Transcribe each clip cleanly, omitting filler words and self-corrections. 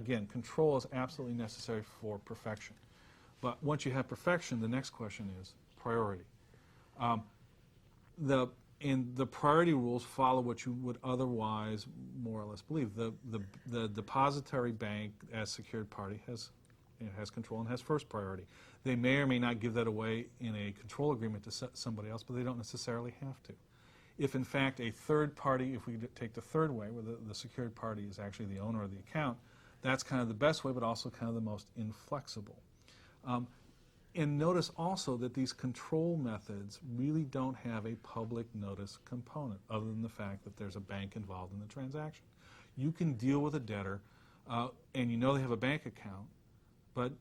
again, control is absolutely necessary for perfection. But once you have perfection, the next question is priority. The priority rules follow what you would otherwise more or less believe. The depository bank as secured party has control and has first priority. They may or may not give that away in a control agreement to somebody else, but they don't necessarily have to. If in fact a third party, if we take the third way, where the secured party is actually the owner of the account, that's kind of the best way, but also kind of the most inflexible. And notice also that these control methods really don't have a public notice component, other than the fact that there's a bank involved in the transaction. You can deal with a debtor, and you know they have a bank account, but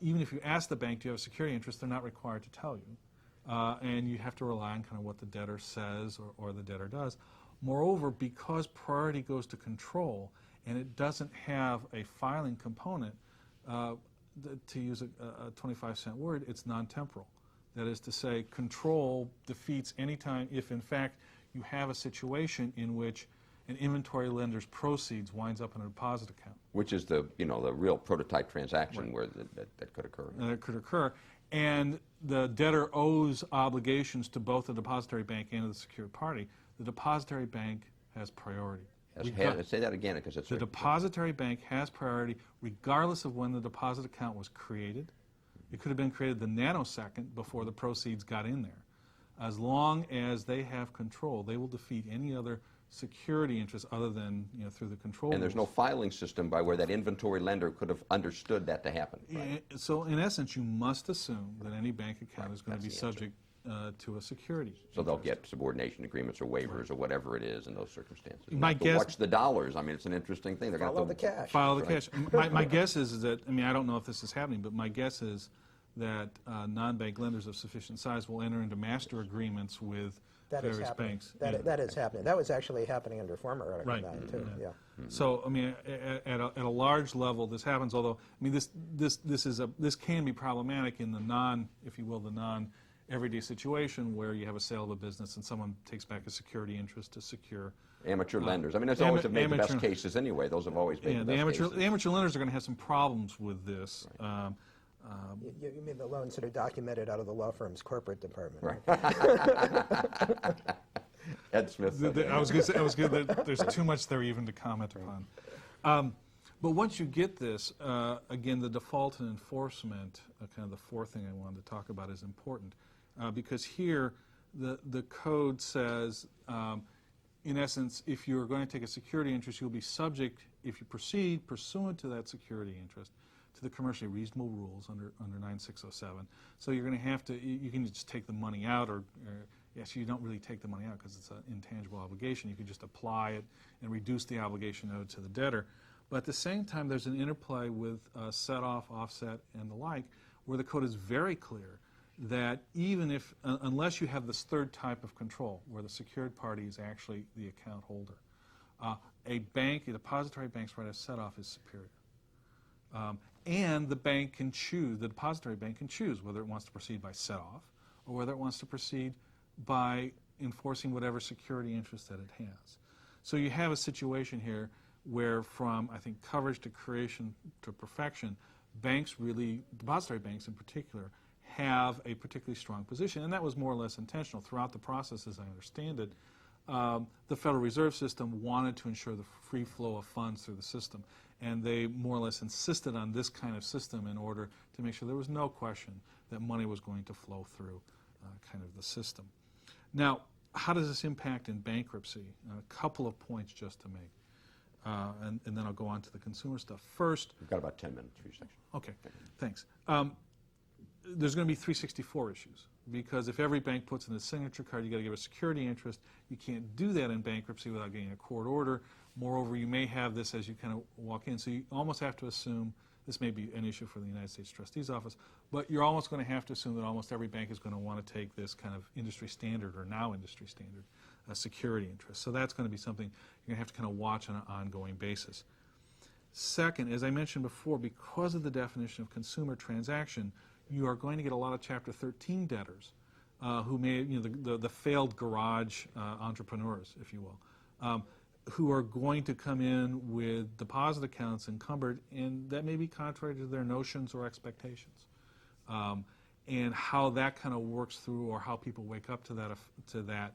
even if you ask the bank, do you have a security interest, they're not required to tell you. And you have to rely on kind of what the debtor says or the debtor does. Moreover, because priority goes to control, and it doesn't have a filing component, to use a 25-cent word, it's non-temporal. That is to say, control defeats any time if, in fact, you have a situation in which an inventory lender's proceeds winds up in a deposit account. Which is the real prototype transaction, right, where that could occur. That could occur. And the debtor owes obligations to both the depository bank and the secured party. The depository bank has priority. Say that again, because it's... The depository bank has priority regardless of when the deposit account was created. It could have been created the nanosecond before the proceeds got in there. As long as they have control, they will defeat any other security interest other than through the control And there's rules. no filing system by where that inventory lender could have understood that to happen. Right? So in essence, you must assume that any bank account is going to be subject to a security. So they'll get subordination agreements or waivers or whatever it is in those circumstances. My guess, watch the dollars. I mean, it's an interesting thing. They're going to follow the cash. Follow the cash. My guess is that, I don't know if this is happening, but my guess is that non-bank lenders of sufficient size will enter into master agreements with various banks. That is happening. That was actually happening under former Article 9 too. Yeah. So at a large level, this happens. Although this can be problematic in the non everyday situation where you have a sale of a business and someone takes back a security interest to secure amateur lenders. I mean, those always have made the best cases anyway. Those have always made the best cases. The amateur lenders are going to have some problems with this. Right. You mean the loans that are documented out of the law firm's corporate department? Right. Ed Smith. I was going to say there's too much there even to comment upon. But once you get this, again, the default and enforcement, kind of the fourth thing I wanted to talk about, is important. Because here, the code says, in essence, if you're going to take a security interest, you'll be subject, if you proceed pursuant to that security interest, to the commercially reasonable rules under 9607. So you're going to have to, you can just take the money out, or yes, you don't really take the money out because it's an intangible obligation. You can just apply it and reduce the obligation owed to the debtor. But at the same time, there's an interplay with set-off, offset, and the like, where the code is very clear that even if, unless you have this third type of control, where the secured party is actually the account holder, a depository bank's right of set-off is superior. And the bank can choose, the depository bank can choose whether it wants to proceed by set-off or whether it wants to proceed by enforcing whatever security interest that it has. So you have a situation here where from, I think, coverage to creation to perfection, banks really, depository banks in particular, have a particularly strong position. And that was more or less intentional. Throughout the process, as I understand it, the Federal Reserve System wanted to ensure the free flow of funds through the system. And they more or less insisted on this kind of system in order to make sure there was no question that money was going to flow through kind of the system. Now, how does this impact in bankruptcy? A couple of points just to make. And then I'll go on to the consumer stuff. First... We've got about 10 minutes for your section. Okay, thanks. There's going to be 364 issues, because if every bank puts in a signature card, you've got to give a security interest. You can't do that in bankruptcy without getting a court order. Moreover, you may have this as you kind of walk in. So you almost have to assume, this may be an issue for the United States Trustee's Office, but you're almost going to have to assume that almost every bank is going to want to take this kind of industry standard, or now industry standard, security interest. So that's going to be something you're going to have to kind of watch on an ongoing basis. Second, as I mentioned before, because of the definition of consumer transaction, you are going to get a lot of Chapter 13 debtors who may, the failed garage entrepreneurs, if you will. who are going to come in with deposit accounts encumbered, and that may be contrary to their notions or expectations. And how that kind of works through, or how people wake up to that,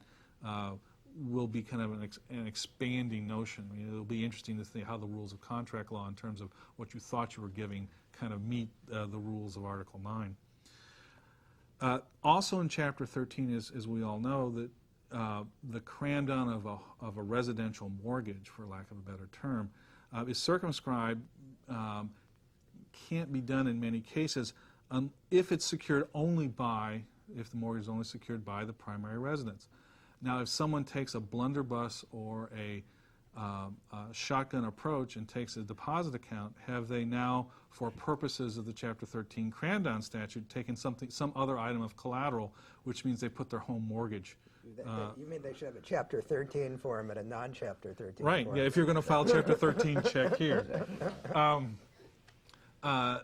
will be kind of an expanding notion. I mean, it'll be interesting to see how the rules of contract law, in terms of what you thought you were giving, kind of meet the rules of Article 9. Also in Chapter 13, as we all know, that the cram down of a residential mortgage, for lack of a better term, is circumscribed, can't be done in many cases if it's secured only by, if the mortgage is only secured by the primary residence. Now, if someone takes a blunderbuss or a shotgun approach and takes a deposit account, have they now, for purposes of the Chapter 13 cram down statute, taken some other item of collateral, which means they put their home mortgage? You mean they should have a Chapter 13 form and a non-Chapter 13 right, form? yeah, if you're going to file Chapter 13, check here.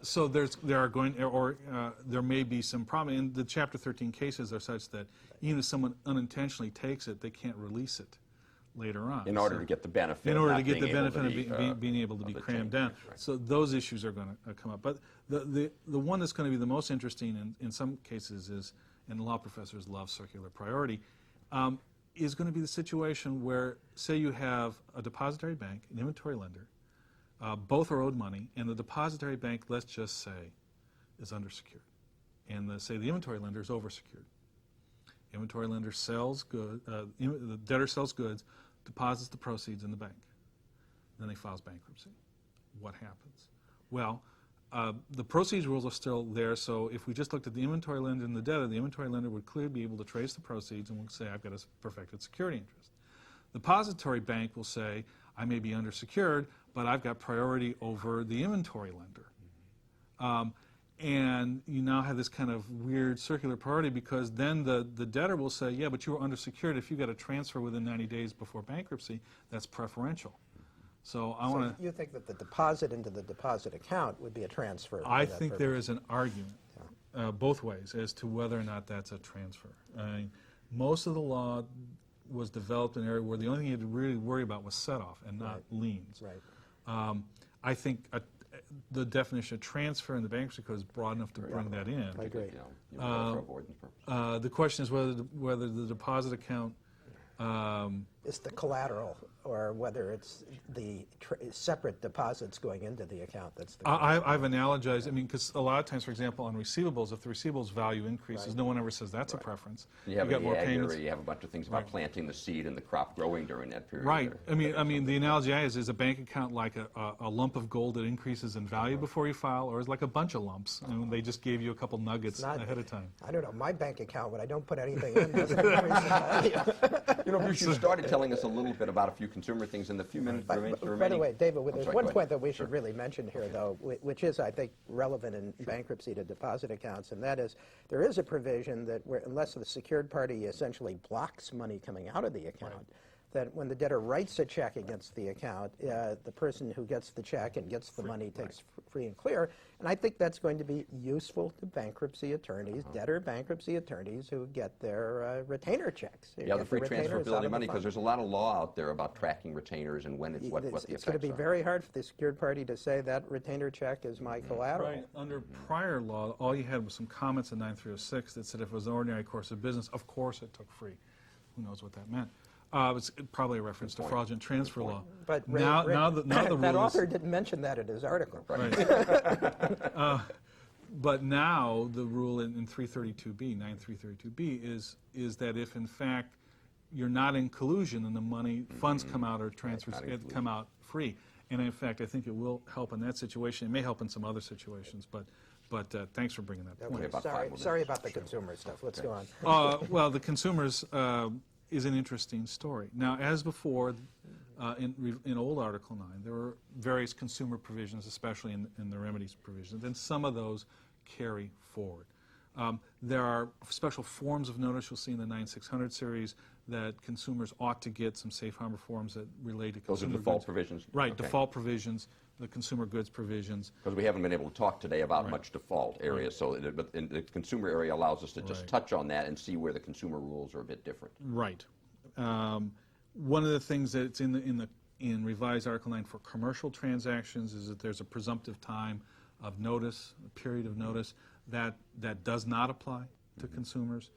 So there may be some problem, and the Chapter 13 cases are such that even if someone unintentionally takes it, they can't release it later on. In order to get the benefit. In order to get the benefit of being able to be crammed down. Right. So those issues are going to come up. But the one that's going to be the most interesting in some cases is, and law professors love circular priority, is going to be the situation where, say you have a depository bank, an inventory lender, both are owed money, and the depository bank, let's just say, is undersecured. And say the inventory lender is oversecured. Inventory lender sells goods, the debtor sells goods, deposits the proceeds in the bank. Then he files bankruptcy. What happens? Well, the proceeds rules are still there, so if we just looked at the inventory lender and the debtor, the inventory lender would clearly be able to trace the proceeds and would say, I've got a perfected security interest. The depository bank will say, I may be undersecured, but I've got priority over the inventory lender. And you now have this kind of weird circular priority, because then the debtor will say, yeah, but you were undersecured. If you got a transfer within 90 days before bankruptcy, that's preferential. So you think that the deposit into the deposit account would be a transfer? I think there is an argument both ways as to whether or not that's a transfer. Most of the law was developed in an area where the only thing you had to really worry about was set-off and not liens. Right. I think the definition of transfer in the bankruptcy code is broad enough to bring that in. I agree. For avoidance purposes. The question is whether the deposit account is the collateral, or whether it's the separate deposits going into the account that's the I've analogized, I mean, because a lot of times, for example, on receivables, if the receivables value increases, no one ever says that's a preference. You have got more payments. You have a bunch of things about planting the seed and the crop growing during that period. Right. I mean, the analogy I use is a bank account like a lump of gold that increases in value before you file, or is like a bunch of lumps, and they just gave you a couple nuggets ahead of time. I don't know. My bank account, when I don't put anything in, doesn't increase in value. You know, Bruce, you started telling us a little bit about a few consumer things in the few minutes remaining. By the way, David, there's one point that we should really mention here, though, which is, I think, relevant in bankruptcy to deposit accounts, and that is there is a provision that unless the secured party essentially blocks money coming out of the account, that when the debtor writes a check against the account, the person who gets the check and gets the money takes free and clear. And I think that's going to be useful to bankruptcy attorneys, debtor bankruptcy attorneys who get their retainer checks. Yeah, the free transferability of money, because there's a lot of law out there about tracking retainers and when it's what the effects are. It's going to be very hard for the secured party to say that retainer check is my collateral. Right. Under prior law, all you had was some comments in 9306 that said if it was an ordinary course of business, of course it took free. Who knows what that meant? It's probably a reference to fraudulent transfer law. But now the rule that author didn't mention that in his article. Right. But now the rule in 332B, 9332B, is that if in fact you're not in collusion and the money funds come out or transfers come out free, and in fact I think it will help in that situation. It may help in some other situations, but thanks for bringing that point. Sorry about the consumer stuff. Let's go on. Well, the consumers is an interesting story. Now, as before, in old Article 9, there were various consumer provisions, especially in the remedies provisions, and some of those carry forward. There are special forms of notice you'll see in the 9600 series that consumers ought to get, some safe harbor forms that relate to consumer goods. Those are default provisions? Right, default provisions, the consumer goods provisions. Because we haven't been able to talk today about much default areas, so but in the consumer area allows us to just touch on that and see where the consumer rules are a bit different. Right. One of the things that's in the in revised Article 9 for commercial transactions is that there's a presumptive time of notice, a period of notice, that does not apply to consumers.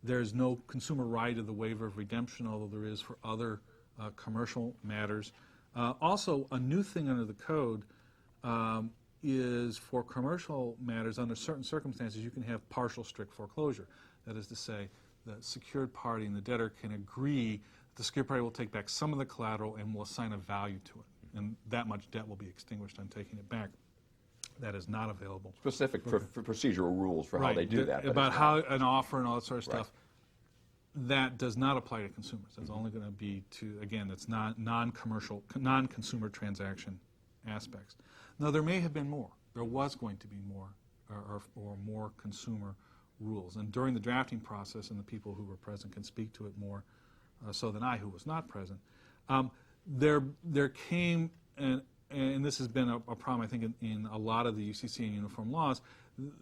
There's no consumer right of the waiver of redemption, although there is for other commercial matters. Also, a new thing under the code is for commercial matters, under certain circumstances, you can have partial strict foreclosure. That is to say, the secured party and the debtor can agree that the secured party will take back some of the collateral and will assign a value to it. And that much debt will be extinguished on taking it back. That is not available. Specific for procedural rules for how they do that. About how an offer and all that sort of stuff. That does not apply to consumers. That's only going to be to, again, that's non-commercial, non-consumer transaction aspects. Now, there may have been more. There was going to be more, or more consumer rules. And during the drafting process, and the people who were present can speak to it more so than I, who was not present, there came, and this has been a problem, I think, in a lot of the UCC and uniform laws,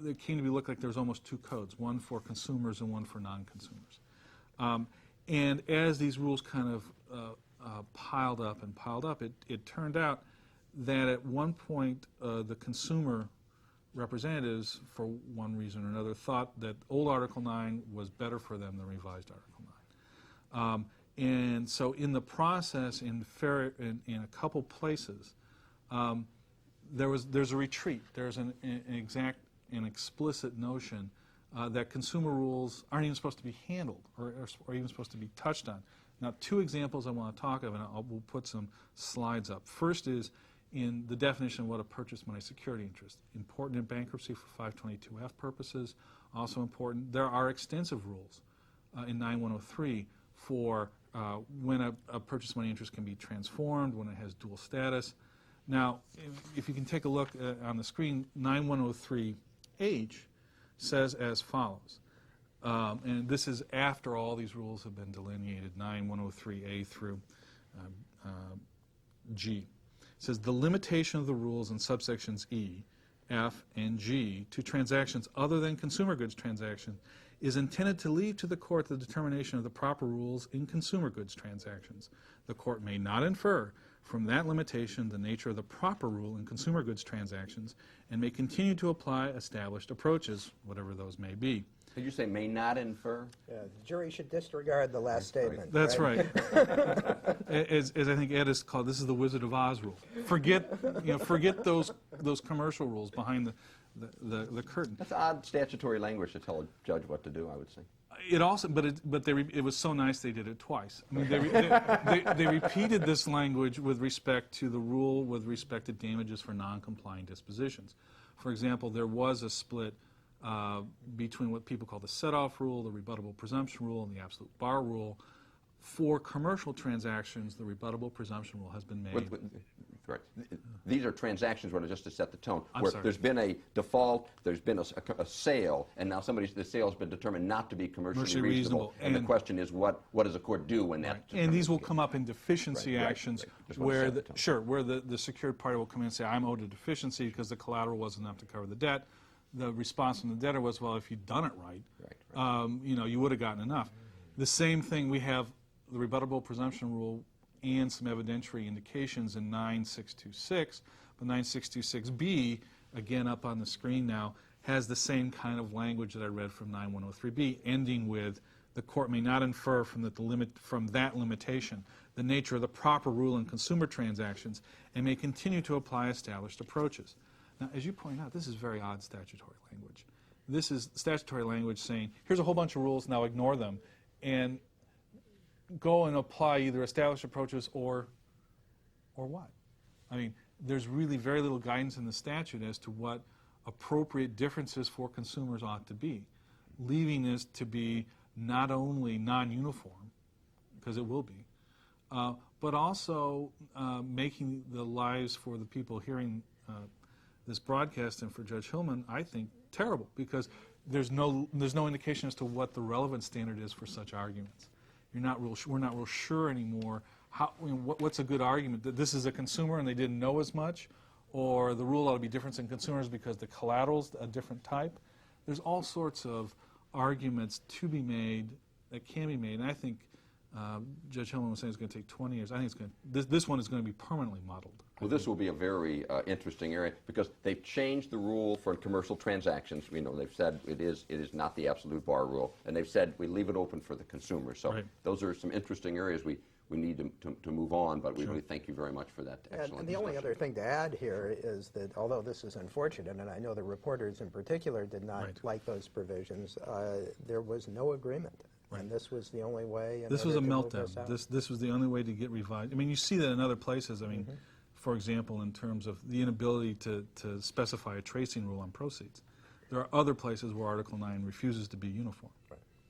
it came to be look like there was almost two codes, one for consumers and one for non-consumers. And as these rules kind of piled up, it turned out that at one point the consumer representatives, for one reason or another, thought that old Article 9 was better for them than revised Article 9. And so in the process, in a couple places, there's a retreat. There's an explicit notion that consumer rules aren't even supposed to be handled or even supposed to be touched on. Now, two examples I want to talk of, and we'll put some slides up. First is in the definition of what a purchase money security interest. Important in bankruptcy for 522F purposes. Also important, there are extensive rules in 9103 for when a purchase money interest can be transformed, when it has dual status. Now, if you can take a look on the screen, 9103H says as follows, and this is after all these rules have been delineated, 9103A through G. It says the limitation of the rules in subsections E, F, and G to transactions other than consumer goods transactions is intended to leave to the court the determination of the proper rules in consumer goods transactions. The court may not infer from that limitation the nature of the proper rule in consumer goods transactions and may continue to apply established approaches, whatever those may be. Did you say may not infer? Yeah, the jury should disregard the last statement. That's right. As I think Ed has called, this is the Wizard of Oz rule. Forget those commercial rules behind the curtain. That's odd statutory language to tell a judge what to do, I would say. It also, it was so nice they did it twice. I mean, they repeated this language with respect to the rule with respect to damages for non-complying dispositions. For example, there was a split between what people call the set-off rule, the rebuttable presumption rule, and the absolute bar rule. For commercial transactions, the rebuttable presumption rule has been made. Right. These are transactions where, just to set the tone, I'm where sorry. there's been a default, there's been a sale, and now the sale has been determined not to be commercially reasonable. And the question is, what does the court do when that? And these will come up in deficiency actions where the secured party will come in and say, I'm owed a deficiency because the collateral wasn't enough to cover the debt. The response from the debtor was, well, if you'd done it right. You would have gotten enough. The same thing, we have the rebuttable presumption rule and some evidentiary indications in 9626, but 9626B, again up on the screen now, has the same kind of language that I read from 9103B, ending with the court may not infer from that limitation the nature of the proper rule in consumer transactions and may continue to apply established approaches. Now, as you point out, this is very odd statutory language. This is statutory language saying, here's a whole bunch of rules, now ignore them, and go and apply either established approaches or what? I mean, there's really very little guidance in the statute as to what appropriate differences for consumers ought to be, leaving this to be not only non-uniform, because it will be, but also making the lives for the people hearing this broadcast and for Judge Hillman, I think, terrible, because there's no indication as to what the relevant standard is for such arguments. We're not real sure anymore what's a good argument, that this is a consumer and they didn't know as much, or the rule ought to be different in consumers because the collateral's a different type. There's all sorts of arguments to be made that can be made, and I think Judge Hillman was saying it's going to take 20 years. I think it's going to, this one is going to be permanently modeled. Well, this will be a very interesting area because they've changed the rule for commercial transactions. You know, they've said it is not the absolute bar rule, and they've said we leave it open for the consumer. So those are some interesting areas we need to move on, but we really thank you very much for that excellent And the only other thing to add here is that although this is unfortunate, and I know the reporters in particular did not like those provisions, there was no agreement. And this was the only way. This was a meltdown. This was the only way to get revised. I mean, you see that in other places. I mean, for example, in terms of the inability to specify a tracing rule on proceeds. There are other places where Article 9 refuses to be uniform.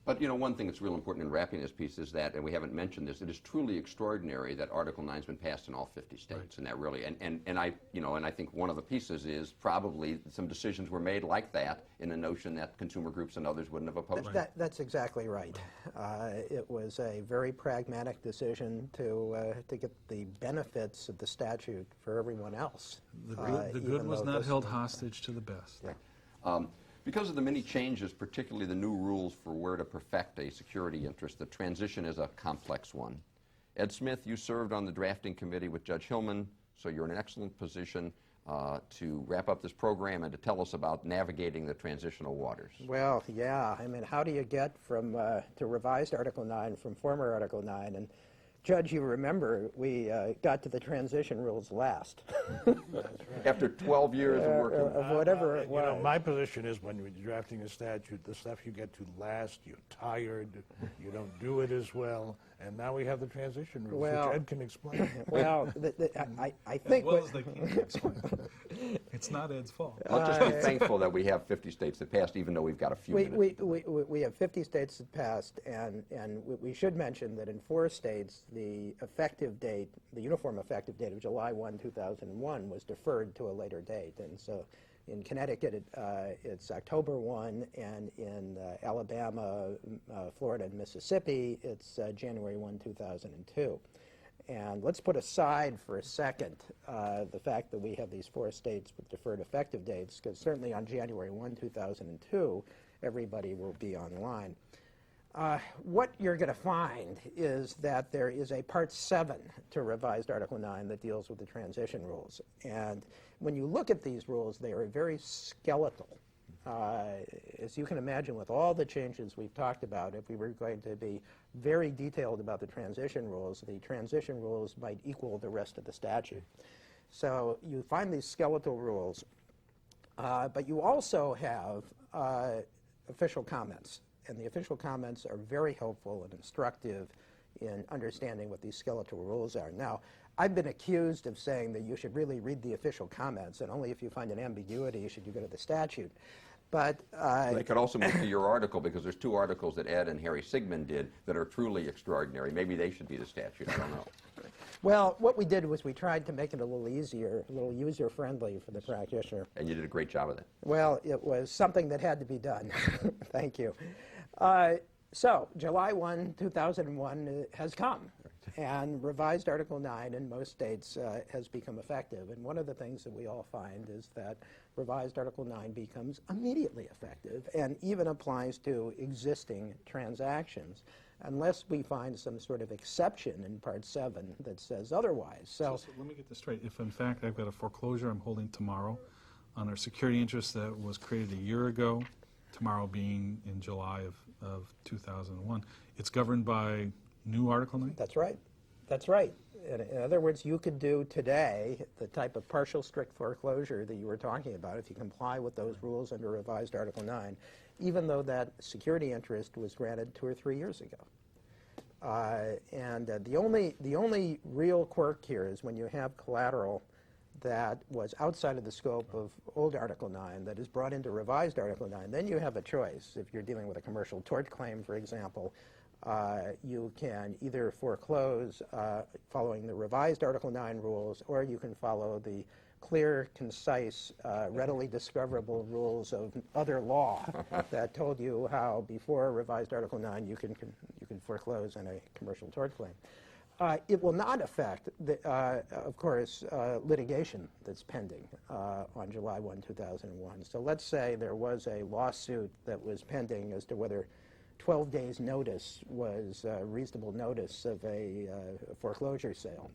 But, you know, one thing that's real important in wrapping this piece is that, and we haven't mentioned this, it is truly extraordinary that Article 9 has been passed in all 50 states, and that really, and I, you know, and I think one of the pieces is probably some decisions were made like that in the notion that consumer groups and others wouldn't have opposed it. That's exactly right. It was a very pragmatic decision to get the benefits of the statute for everyone else. The good was not held hostage to the best. Right. Because of the many changes, particularly the new rules for where to perfect a security interest, the transition is a complex one. Ed Smith, you served on the drafting committee with Judge Hillman, so you're in an excellent position to wrap up this program and to tell us about navigating the transitional waters. Well, yeah. I mean, how do you get from to revised Article 9 from former Article 9? And Judge, you remember we got to the transition rules last. That's right. After 12 years of working. Of whatever it was. You know, my position is when you're drafting a statute, the stuff you get to last, you're tired, you don't do it as well, and now we have the transition rules, which Ed can explain. Well, I think... As well as they can explain. It's not Ed's fault. Let's just be thankful that we have 50 states that passed, even though we've got a few minutes. We have 50 states that passed, and we should mention that in 4 states, the effective date, the uniform effective date of July 1, 2001 was deferred to a later date. And so in Connecticut, it's October 1, and in Alabama, Florida, and Mississippi, it's January 1, 2002. And let's put aside for a second the fact that we have these 4 states with deferred effective dates, because certainly on January 1, 2002, everybody will be online. What you're going to find is that there is a Part 7 to revised Article 9 that deals with the transition rules. And when you look at these rules, they are very skeletal. As you can imagine, with all the changes we've talked about, if we were going to be very detailed about the transition rules might equal the rest of the statute. So you find these skeletal rules, but you also have official comments. And the official comments are very helpful and instructive in understanding what these skeletal rules are. Now, I've been accused of saying that you should really read the official comments, and only if you find an ambiguity should you go to the statute. But they could also move to your article, because there's 2 articles that Ed and Harry Sigmund did that are truly extraordinary. Maybe they should be the statute. I don't know. Well, what we did was we tried to make it a little easier, a little user-friendly for the practitioner. And you did a great job of that. Well, it was something that had to be done. Thank you. So, July 1, 2001 has come, and revised Article 9 in most states has become effective. And one of the things that we all find is that revised Article 9 becomes immediately effective and even applies to existing transactions, unless we find some sort of exception in Part 7 that says otherwise. So let me get this straight. If, in fact, I've got a foreclosure I'm holding tomorrow on a security interest that was created a year ago, tomorrow being in July of 2001, it's governed by new Article 9? That's right. That's right. In other words, you could do today the type of partial strict foreclosure that you were talking about if you comply with those rules under revised Article 9, even though that security interest was granted 2 or 3 years ago. The only real quirk here is when you have collateral that was outside of the scope of old Article 9 that is brought into revised Article 9, then you have a choice. If you're dealing with a commercial tort claim, for example, you can either foreclose following the revised Article 9 rules, or you can follow the clear, concise, readily discoverable rules of other law that told you how before revised Article 9 you can foreclose in a commercial tort claim. It will not affect, of course, litigation that's pending on July 1, 2001. So let's say there was a lawsuit that was pending as to whether 12 days notice was reasonable notice of a foreclosure sale.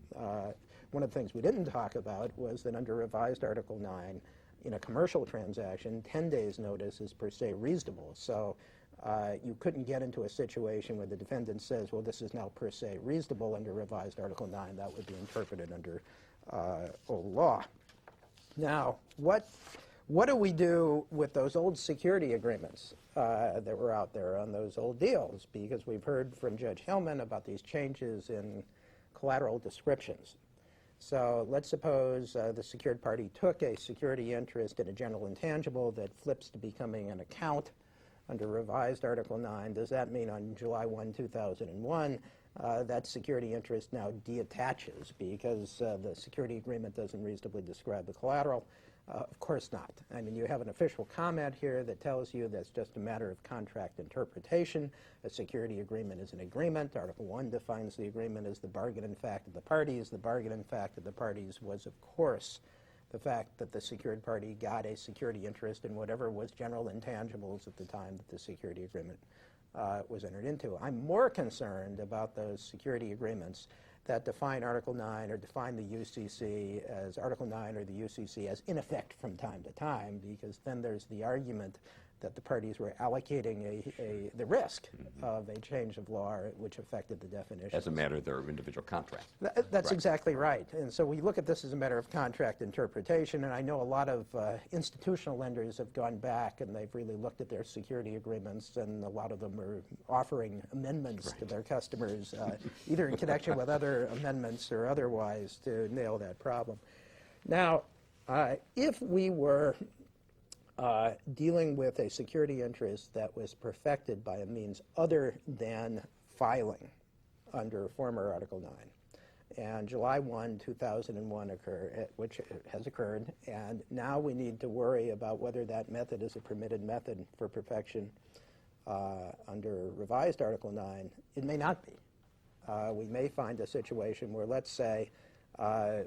One of the things we didn't talk about was that under revised Article 9, in a commercial transaction, 10 days notice is per se reasonable. So you couldn't get into a situation where the defendant says, well, this is now per se reasonable under revised Article 9. That would be interpreted under old law. Now, what do we do with those old security agreements that were out there on those old deals? Because we've heard from Judge Hillman about these changes in collateral descriptions. So let's suppose the secured party took a security interest in a general intangible that flips to becoming an account under revised Article 9. Does that mean on July 1, 2001, that security interest now deattaches because the security agreement doesn't reasonably describe the collateral? Of course not. I mean, you have an official comment here that tells you that's just a matter of contract interpretation. A security agreement is an agreement. Article 1 defines the agreement as the bargain in fact of the parties. The bargain in fact of the parties was, of course, the fact that the secured party got a security interest in whatever was general intangibles at the time that the security agreement was entered into. I'm more concerned about those security agreements that define Article 9 or define the UCC as Article 9 or the UCC as in effect from time to time, because then there's the argument that the parties were allocating the risk of a change of law which affected the definition. As a matter of their individual contract. That's exactly right. And so we look at this as a matter of contract interpretation, and I know a lot of institutional lenders have gone back and they've really looked at their security agreements, and a lot of them are offering amendments to their customers, either in connection with other amendments or otherwise, to nail that problem. Now, if we were dealing with a security interest that was perfected by a means other than filing under former Article 9. And July 1, 2001 which has occurred, and now we need to worry about whether that method is a permitted method for perfection under revised Article 9. It may not be. We may find a situation where, let's say,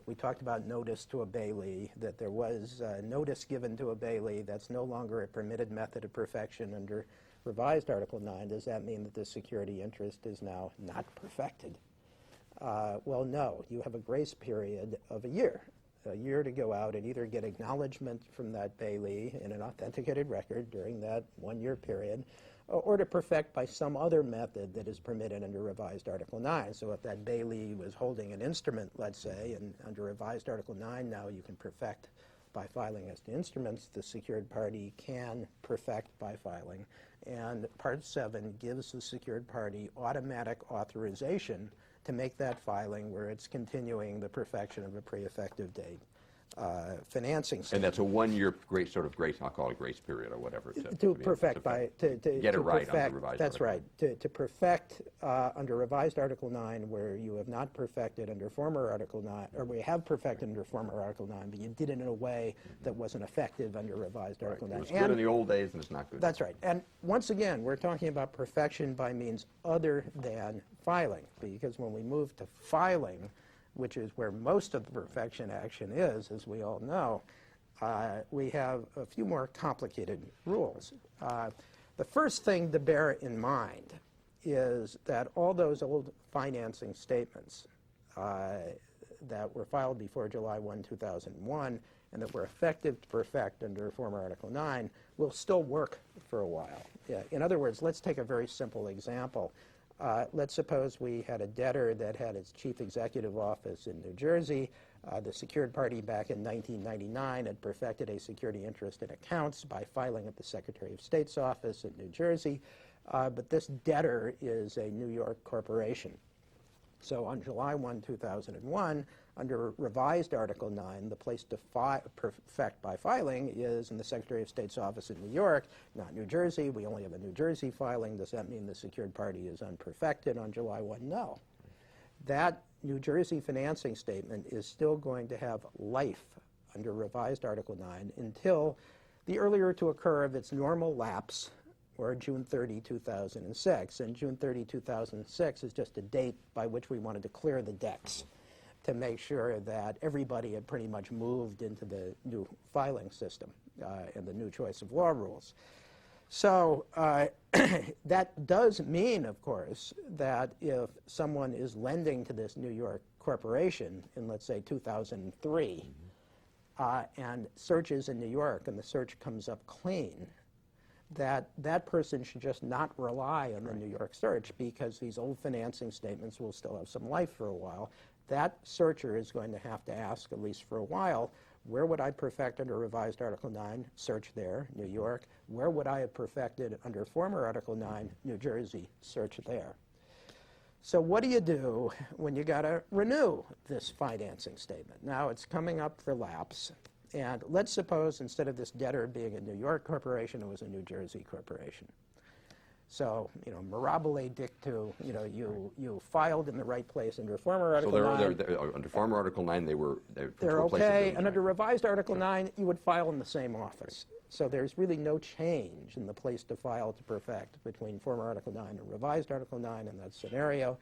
we talked about notice to a bailee, that there was notice given to a bailee that's no longer a permitted method of perfection under revised Article 9. Does that mean that the security interest is now not perfected? Well, no. You have a grace period of a year to go out and either get acknowledgement from that bailee in an authenticated record during that 1 year period, or to perfect by some other method that is permitted under revised Article 9. So if that bailee was holding an instrument, let's say, and under revised Article 9 now you can perfect by filing as to instruments, the secured party can perfect by filing. And Part 7 gives the secured party automatic authorization to make that filing where it's continuing the perfection of a pre-effective date financing scheme. And that's a 1 year grace, sort of grace, I'll call it grace period or whatever. To perfect by, to get it right perfect, under revised that's Article. right, to perfect under revised Article 9 where you have not perfected under former Article 9, or we have perfected under former Article 9, but you did it in a way that wasn't effective under revised Article 9. It was good in the old days and it's not good. That's right. And once again, we're talking about perfection by means other than filing, because when we move to filing, which is where most of the perfection action is, as we all know, we have a few more complicated rules. The first thing to bear in mind is that all those old financing statements that were filed before July 1, 2001, and that were effective to perfect under former Article 9 will still work for a while. In other words, let's take a very simple example. Let's suppose we had a debtor that had its chief executive office in New Jersey. The secured party back in 1999 had perfected a security interest in accounts by filing at the Secretary of State's office in New Jersey. But this debtor is a New York corporation. So on July 1, 2001, under revised Article 9, the place to perfect by filing is in the Secretary of State's office in New York, not New Jersey. We only have a New Jersey filing. Does that mean the secured party is unperfected on July 1? No. That New Jersey financing statement is still going to have life under revised Article 9 until the earlier to occur of its normal lapse, or June 30, 2006. And June 30, 2006 is just a date by which we wanted to clear the decks to make sure that everybody had pretty much moved into the new filing system and the new choice of law rules. So that does mean, of course, that if someone is lending to this New York corporation in, let's say, 2003, and searches in New York and the search comes up clean, that person should just not rely on the New York search, because these old financing statements will still have some life for a while. That searcher is going to have to ask, at least for a while, where would I perfect under revised Article 9? Search there, New York. Where would I have perfected under former Article 9? New Jersey. Search there. So what do you do when you got to renew this financing statement? Now it's coming up for lapse. And let's suppose instead of this debtor being a New York corporation, it was a New Jersey corporation. So, mirabile dictu, you filed in the right place under former Article 9. So under former Article 9, they're okay. And under revised Article 9, you would file in the same office. So there's really no change in the place to file to perfect between former Article 9 and revised Article 9 in that scenario.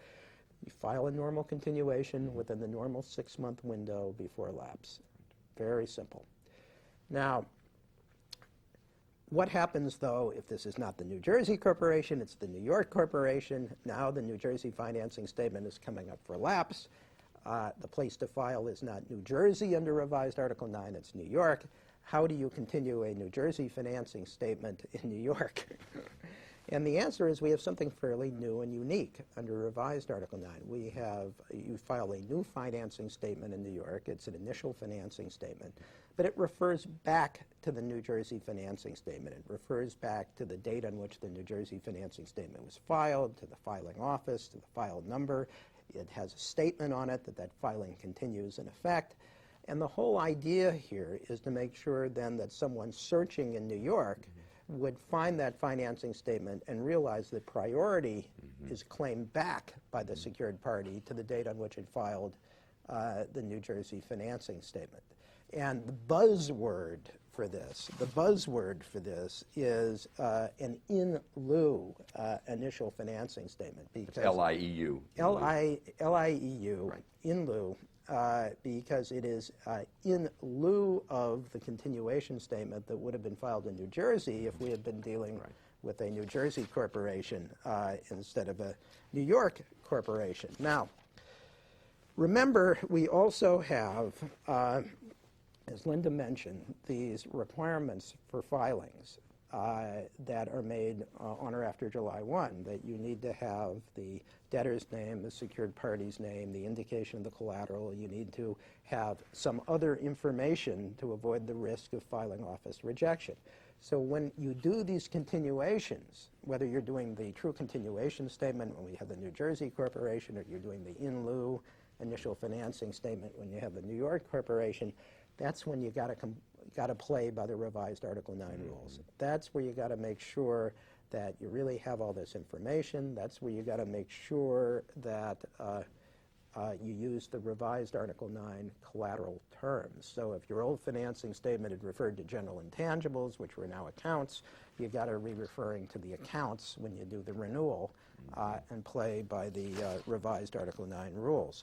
You file a normal continuation within the normal 6-month window before lapse. Very simple. Now, what happens, though, if this is not the New Jersey corporation, it's the New York corporation? Now the New Jersey financing statement is coming up for lapse. The place to file is not New Jersey under revised Article 9, it's New York. How do you continue a New Jersey financing statement in New York? And the answer is we have something fairly new and unique under revised Article 9. You file a new financing statement in New York. It's an initial financing statement, but it refers back to the New Jersey financing statement. It refers back to the date on which the New Jersey financing statement was filed, to the filing office, to the file number. It has a statement on it that filing continues in effect. And the whole idea here is to make sure then that someone searching in New York would find that financing statement and realize that priority is claimed back by the secured party to the date on which it filed the New Jersey financing statement. And the buzzword for this is an in lieu initial financing statement. Because LIEU. LIEU, Right. In lieu. Because it is in lieu of the continuation statement that would have been filed in New Jersey if we had been dealing with a New Jersey corporation instead of a New York corporation. Now, remember, we also have, as Linda mentioned, these requirements for filings that are made on or after July 1, that you need to have the debtor's name, the secured party's name, the indication of the collateral. You need to have some other information to avoid the risk of filing office rejection. So when you do these continuations, whether you're doing the true continuation statement when we have the New Jersey corporation, or you're doing the in lieu initial financing statement when you have the New York corporation, that's when you got to play by the revised Article 9 rules. That's where you got to make sure that you really have all this information. That's where you got to make sure that you use the revised Article 9 collateral terms. So if your old financing statement had referred to general intangibles, which were now accounts, you got to be referring to the accounts when you do the renewal and play by the revised Article 9 rules.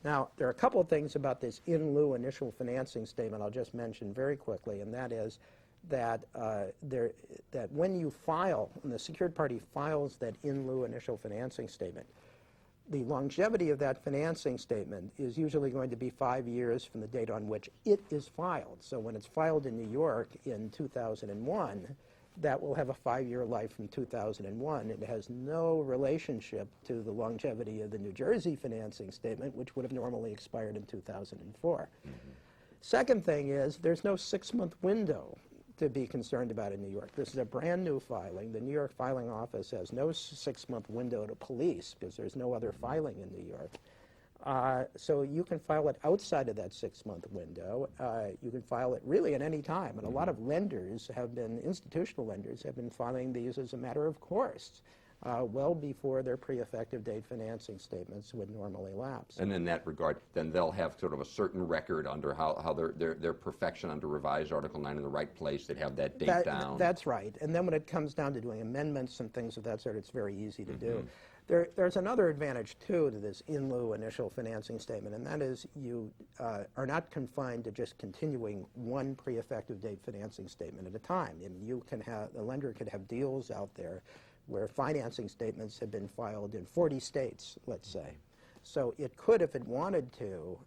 Now, there are a couple of things about this in lieu initial financing statement I'll just mention very quickly, and that is that, that when you file, when the secured party files that in lieu initial financing statement, the longevity of that financing statement is usually going to be 5 years from the date on which it is filed. So when it's filed in New York in 2001, that will have a 5-year life from 2001. It has no relationship to the longevity of the New Jersey financing statement, which would have normally expired in 2004. Second thing is there's no 6-month window to be concerned about in New York. This is a brand new filing. The New York filing office has no 6-month window to police because there's no other filing in New York. So you can file it outside of that 6-month window. You can file it really at any time. And a lot of lenders have been, institutional lenders, have been filing these as a matter of course, well before their pre-effective date financing statements would normally lapse. And in that regard, then they'll have sort of a certain record under how their perfection under revised Article 9 in the right place. They'd have that date down. That's right. And then when it comes down to doing amendments and things of that sort, it's very easy to do. There's another advantage, too, to this in lieu initial financing statement, and that is you are not confined to just continuing one pre-effective date financing statement at a time. I mean, you can have, the lender could have deals out there where financing statements have been filed in 40 states, let's say. So it could, if it wanted to,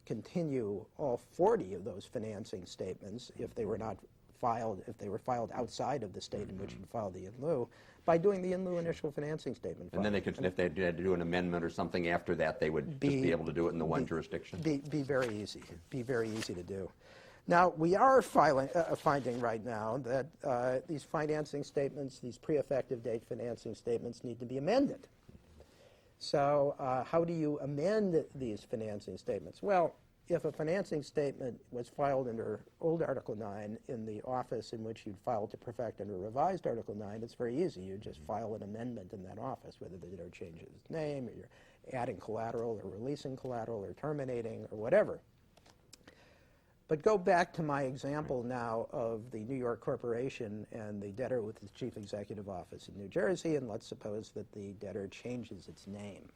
continue all 40 of those financing statements if they were not filed, if they were filed outside of the state in which you filed the in lieu, by doing the in lieu initial financing statement. And then they could, if they had to do an amendment or something after that, they would just be able to do it in the one jurisdiction? Be very easy. Be very easy to do. Now, we are finding right now that these financing statements, these pre-effective date financing statements, need to be amended. So how do you amend these financing statements? Well, if a financing statement was filed under old Article 9 in the office in which you'd filed to perfect under revised Article 9, it's very easy. You just file an amendment in that office, whether the debtor changes its name, or you're adding collateral, or releasing collateral, or terminating, or whatever. But go back to my example now of the New York corporation and the debtor with the chief executive office in New Jersey, and let's suppose that the debtor changes its name.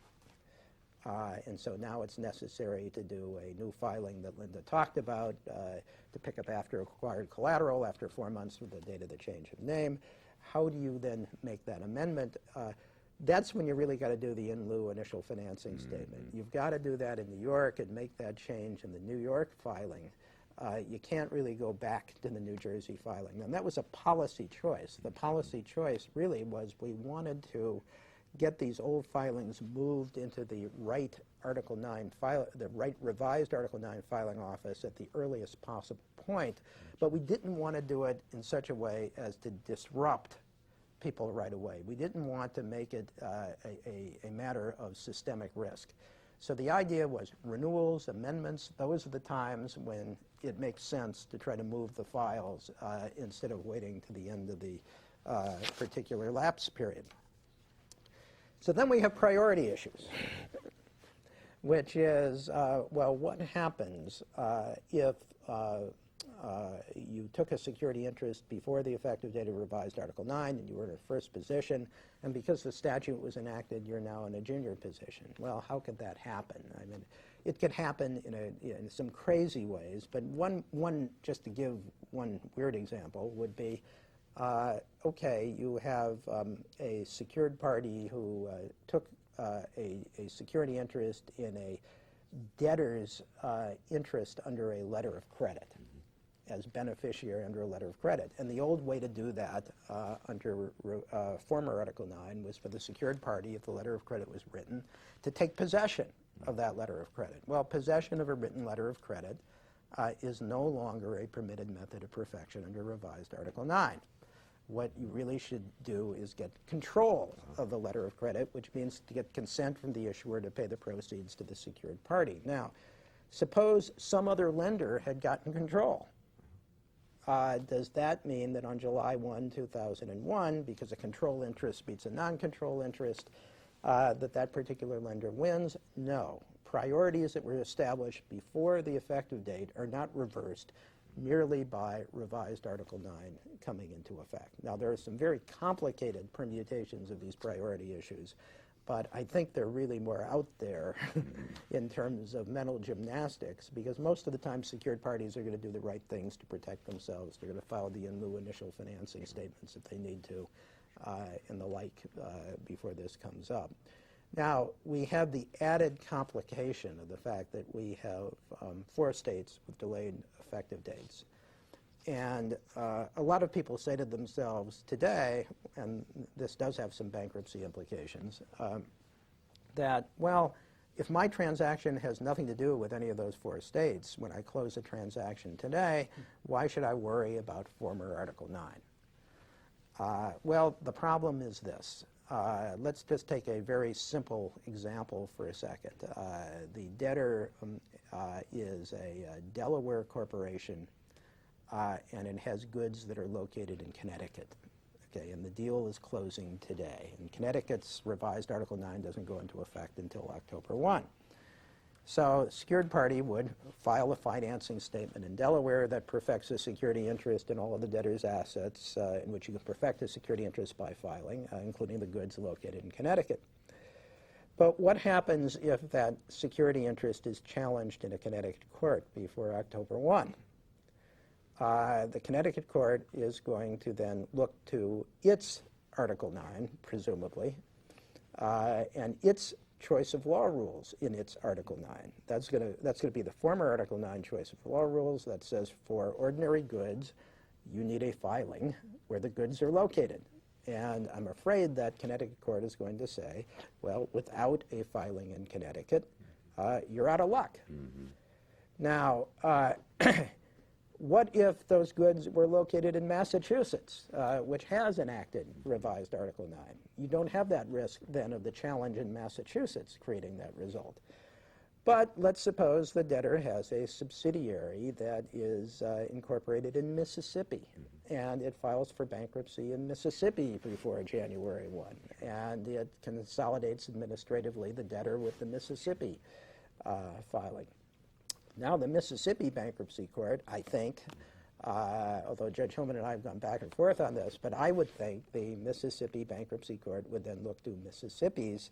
And so now it's necessary to do a new filing that Linda talked about to pick up after acquired collateral after 4 months from the date of the change of name. How do you then make that amendment? That's when you really got to do the in lieu initial financing statement. You've got to do that in New York and make that change in the New York filing. You can't really go back to the New Jersey filing. And that was a policy choice. The policy choice really was we wanted to get these old filings moved into the right Article 9 file, the right revised Article 9 filing office at the earliest possible point, but we didn't want to do it in such a way as to disrupt people right away. We didn't want to make it a matter of systemic risk. So the idea was renewals, amendments, those are the times when it makes sense to try to move the files instead of waiting to the end of the particular lapse period. So then we have priority issues, which is, well, what happens if you took a security interest before the effective date of revised Article 9 and you were in a first position, and because the statute was enacted, you're now in a junior position. Well, how could that happen? I mean, it could happen in some crazy ways, but one, just to give one weird example, would be okay, you have a secured party who took a security interest in a debtor's interest under a letter of credit, as beneficiary under a letter of credit. And the old way to do that under former Article 9 was for the secured party, if the letter of credit was written, to take possession of that letter of credit. Well, possession of a written letter of credit is no longer a permitted method of perfection under revised Article 9. What you really should do is get control of the letter of credit, which means to get consent from the issuer to pay the proceeds to the secured party. Now, suppose some other lender had gotten control. Does that mean that on July 1, 2001, because a control interest beats a non-control interest, that particular lender wins? No. Priorities that were established before the effective date are not reversed merely by revised Article 9 coming into effect. Now, there are some very complicated permutations of these priority issues, but I think they're really more out there in terms of mental gymnastics, because most of the time secured parties are going to do the right things to protect themselves. They're going to file the in lieu initial financing statements if they need to, and the like before this comes up. Now, we have the added complication of the fact that we have 4 states with delayed effective dates. And a lot of people say to themselves today, and this does have some bankruptcy implications, that, well, if my transaction has nothing to do with any of those 4 states, when I close a transaction today, why should I worry about former Article 9? Well, the problem is this. Let's just take a very simple example for a second. The debtor is a Delaware corporation, and it has goods that are located in Connecticut. Okay, and the deal is closing today. And Connecticut's revised Article 9 doesn't go into effect until October 1. So secured party would file a financing statement in Delaware that perfects a security interest in all of the debtor's assets, in which you can perfect a security interest by filing, including the goods located in Connecticut. But what happens if that security interest is challenged in a Connecticut court before October 1? The Connecticut court is going to then look to its Article 9, presumably, and its choice of law rules in its Article 9. That's going to be the former Article 9 choice of law rules that says for ordinary goods, you need a filing where the goods are located. And I'm afraid that Connecticut court is going to say, well, without a filing in Connecticut, you're out of luck. Mm-hmm. Now, what if those goods were located in Massachusetts, which has enacted revised Article 9? You don't have that risk then of the challenge in Massachusetts creating that result. But let's suppose the debtor has a subsidiary that is incorporated in Mississippi, and it files for bankruptcy in Mississippi before January 1, and it consolidates administratively the debtor with the Mississippi filing. Now the Mississippi Bankruptcy Court, I think, although Judge Hillman and I have gone back and forth on this, but I would think the Mississippi Bankruptcy Court would then look to Mississippi's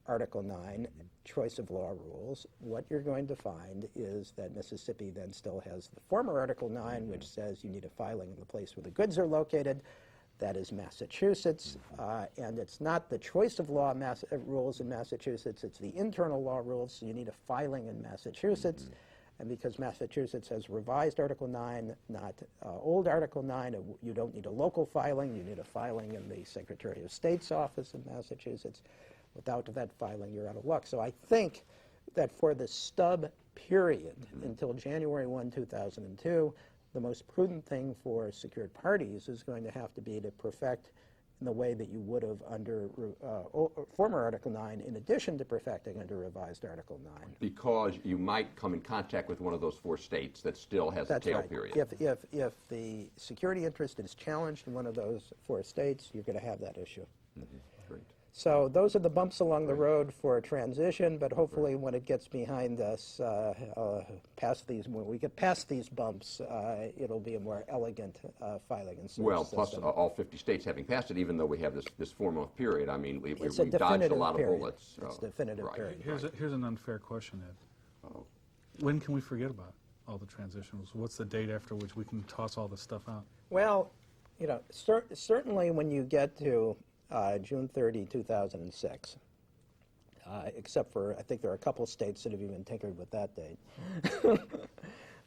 Article 9 choice of law rules. What you're going to find is that Mississippi then still has the former Article 9, which says you need a filing in the place where the goods are located. That is Massachusetts, and it's not the choice of law rules in Massachusetts, it's the internal law rules, so you need a filing in Massachusetts. And because Massachusetts has revised Article 9, not old Article 9, you don't need a local filing, you need a filing in the Secretary of State's office in Massachusetts. Without that filing, you're out of luck. So I think that for the stub period until January 1, 2002, the most prudent thing for secured parties is going to have to be to perfect in the way that you would have under former Article 9, in addition to perfecting under revised Article 9. Because you might come in contact with one of those 4 states that still has a tail period. If the security interest is challenged in one of those 4 states, you're going to have that issue. Mm-hmm. Great. So those are the bumps along the road for transition, but hopefully when it gets behind us, when we get past these bumps, it'll be a more elegant filing and Well, system. plus all 50 states having passed it, even though we have this 4-month period. I mean, we've dodged a lot period. of bullets. It's a definitive right. period. Here's an unfair question, Ed. Oh. When can we forget about all the transitions? What's the date after which we can toss all this stuff out? Well, you know, certainly when you get to June 30, 2006, except for, I think there are a couple states that have even tinkered with that date.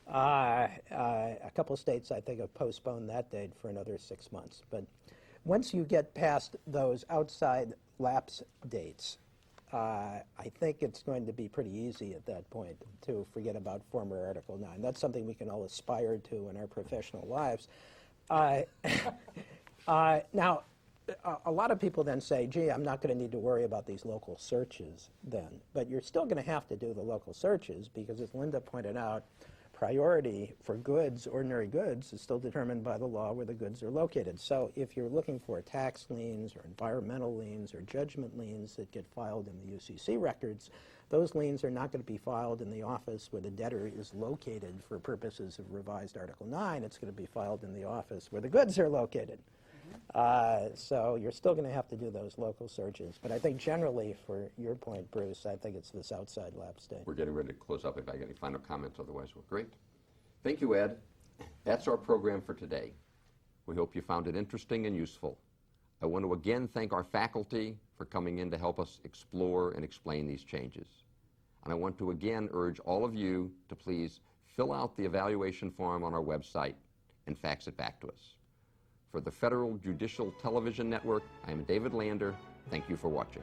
A couple states, I think, have postponed that date for another 6 months. But once you get past those outside lapse dates, I think it's going to be pretty easy at that point to forget about former Article 9. That's something we can all aspire to in our professional lives. Now, a lot of people then say, gee, I'm not going to need to worry about these local searches then. But you're still going to have to do the local searches because, as Linda pointed out, priority for goods, ordinary goods, is still determined by the law where the goods are located. So if you're looking for tax liens or environmental liens or judgment liens that get filed in the UCC records, those liens are not going to be filed in the office where the debtor is located for purposes of revised Article 9. It's going to be filed in the office where the goods are located. So you're still going to have to do those local searches. But I think generally, for your point, Bruce, I think it's this outside lapse date. We're getting ready to close up. If I get any final comments, otherwise, well, great. Thank you, Ed. That's our program for today. We hope you found it interesting and useful. I want to again thank our faculty for coming in to help us explore and explain these changes. And I want to again urge all of you to please fill out the evaluation form on our website and fax it back to us. For the Federal Judicial Television Network, I am David Lander. Thank you for watching.